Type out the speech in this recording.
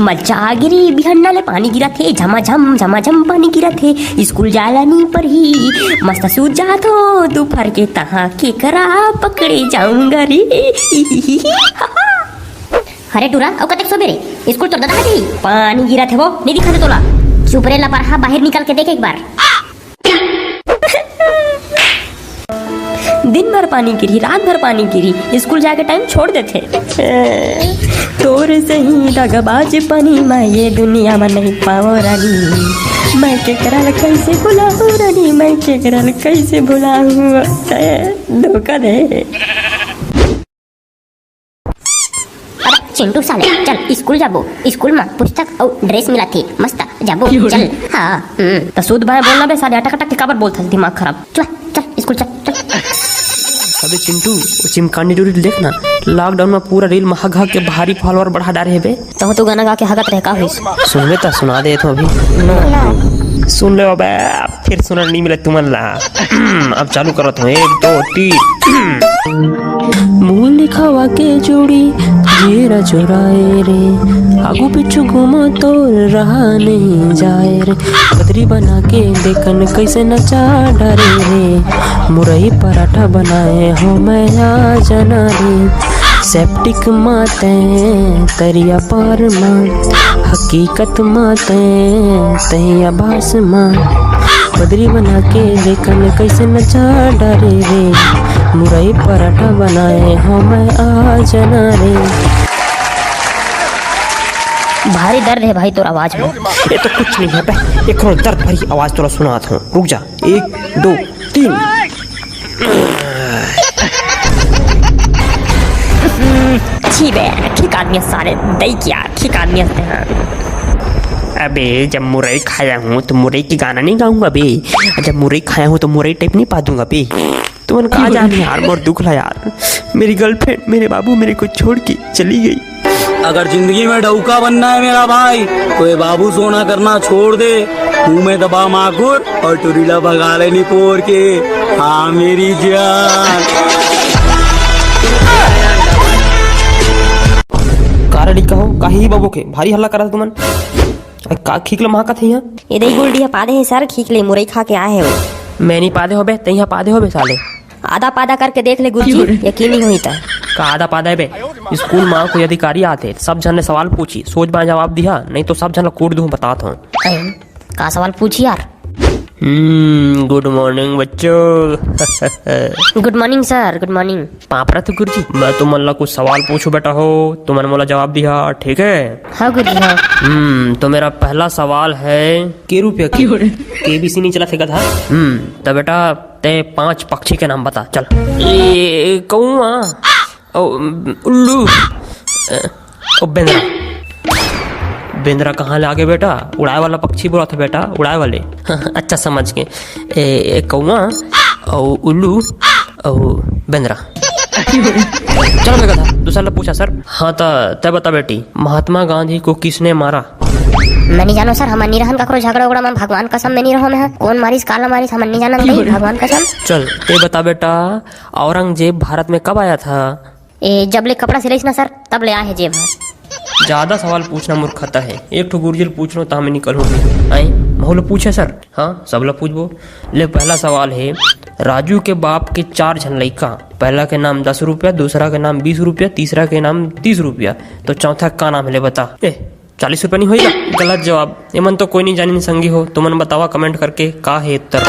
मजा गिरी बिहन्ना ले पानी गिरा थे, झमाझम पानी गिरा थे। स्कूल जाला नी पर ही मस्त सूझ जा तो दोपहर के तहा के करा पकड़े जाऊंगा रे। अरे टूरा अब कतक सो बेरे स्कूल तो दादा हटी पानी गिरा थे वो नहीं दिखा थे तोला। चुप रे लापरवाह, बाहर निकल के देख एक बार। दिन भर पानी गिरी, रात भर पानी गिरी, स्कूल जाके टाइम छोड़ देते। तोरे सही दगाबाज पानी मैं ये दुनिया में नहीं पाओ रानी। मैं के करल कैसे भुलाऊं रानी, मैं के करल कैसे भुलाऊं, धोखा दे। चिंटू साले चल स्कूल जाबो, स्कूल में पुस्तक और ड्रेस मिला थी मस्त जाबो चल। हाँ तो सूद भाई बोलना बे साले अटक के काबर बोलता दिमाग खराब। चल चल स्कूल चल। अबे चिंटू वो चिमकांडी डोरी देखना, लॉकडाउन में पूरा रील में हग के भारी फॉलोअर बढ़ा डाले बे। तो तू गाना गा के हगत रह का होइस? सुने तो सुना दे तो अभी सुन ले अबे, फिर सुनने नहीं मिले तुमन ला। अब चालू करो तो 1 2 3। मुंह लिखावा के जोड़ी जेरा चुराए रे, आगू पीछू घूमो तो रहा नहीं जाए रे। बदरी बना के देखन कैसे नचा डरे रे, मुरई पराठा बनाए हो मैं आ जना रे। सेप्टिक माते तरिया पार मां, हकीकत माते तहिया बास मां। बदरी बना के देखन कैसे नचा डरे रे, मुरई पराठा बनाए हो मैं आ जना रे। भारी दर्द है भाई तोर आवाज में। ये तो कुछ नहीं है बे, एक और दर्द भरी आवाज तोरा सुनाता हूँ, रुक जा। 1 2 3। छी बे ठीक आदमी सारे दई क्या ठीक आदमी हैं। अबे जब मुरई खाया हूँ तो मुरई की गाना नहीं गाऊंगा बे, जब मुरई खाया हूँ तो मुरई टाइप नहीं पा दूंगा बे। तुमने कहा जाने यार, बहुत दुख ला यार। मेरी गर्लफ्रेंड मेरे बाबू मेरे को छोड़ के चली गई। अगर जिंदगी में डौका बनना है मेरा भाई तो ये बाबू सोना करना छोड़ दे। मुंह में दबा माकुर और टुरीला भगा लेनी पोर के। हाँ मेरी जान। कारड़ी कहो काही बाबू के भारी हल्ला करा तुमन का खीकल महा का थी। ये दई गुलडिया पादे है सर, खीकले मुरई खा के आए हो। मैं नहीं पादे हो बे, तैया पादे हो बे साले। आधा पादा करके देख ले गुरुजी, यकीन नहीं हुई था का आधा पादा है बे। स्कूल में कोई अधिकारी आते सब जन ने सवाल पूछी, सोच बा जवाब दिया, नहीं तो सब जन कूट दूं बताता हूँ। का सवाल पूछी यार? गुड मॉर्निंग बच्चों। Good morning sir, good morning. पापरा तो गुरुजी मैं तुमन कुछ सवाल पूछू बेटा हो, तुमने मोला जवाब दिया ठीक है? हाँ गुरुजी हाँ। तो मेरा पहला सवाल है के रुपया की केबीसी नहीं चला फेंका था। तो बेटा ते 5 पक्षी के नाम बता चल। कौआ, उल्लू, बेंद्रा। बेंद्रा कहाँ ले आगे बेटा? उड़ाए वाला पक्षी बोला था बेटा, उड़ाए वाले। अच्छा समझ के। कौआ और उल्लू और बेंद्रा। चलो मैं कहा दूसरा पूछा सर। हाँ तो तय बता बेटी, महात्मा गांधी को किसने मारा? मैं नहीं जानो सर, हम नहीं रहन ककरो झगड़ा उगड़ा में, भगवान कसम में नहीं रहो मैं। कौन मारिस काला मारिस हम नहीं जानत नहीं, भगवान कसम। चल ते बता बेटा, औरंगजेब भारत में कब आया था? जब ले कपड़ा सिलाइस ना सर तब ले आए है जेब। ज्यादा सवाल पूछना मूर्खता है, एक ठो गुरुजी पूछ लो तो हमें निकलो आई माहौल पूछे सर। हाँ सब लोग पूछबो ले। पहला सवाल है, राजू के बाप के 4 झन लइका, पहला के नाम 10 रुपया, दूसरा के नाम 20 रुपया, तीसरा के नाम 30 रुपया, तो चौथा का नाम है ले बता। 40 रुपया नहीं होगा? गलत जवाब। एमन तो कोई नहीं जानी संगी हो, तुमन बतावा कमेंट करके का है उत्तर।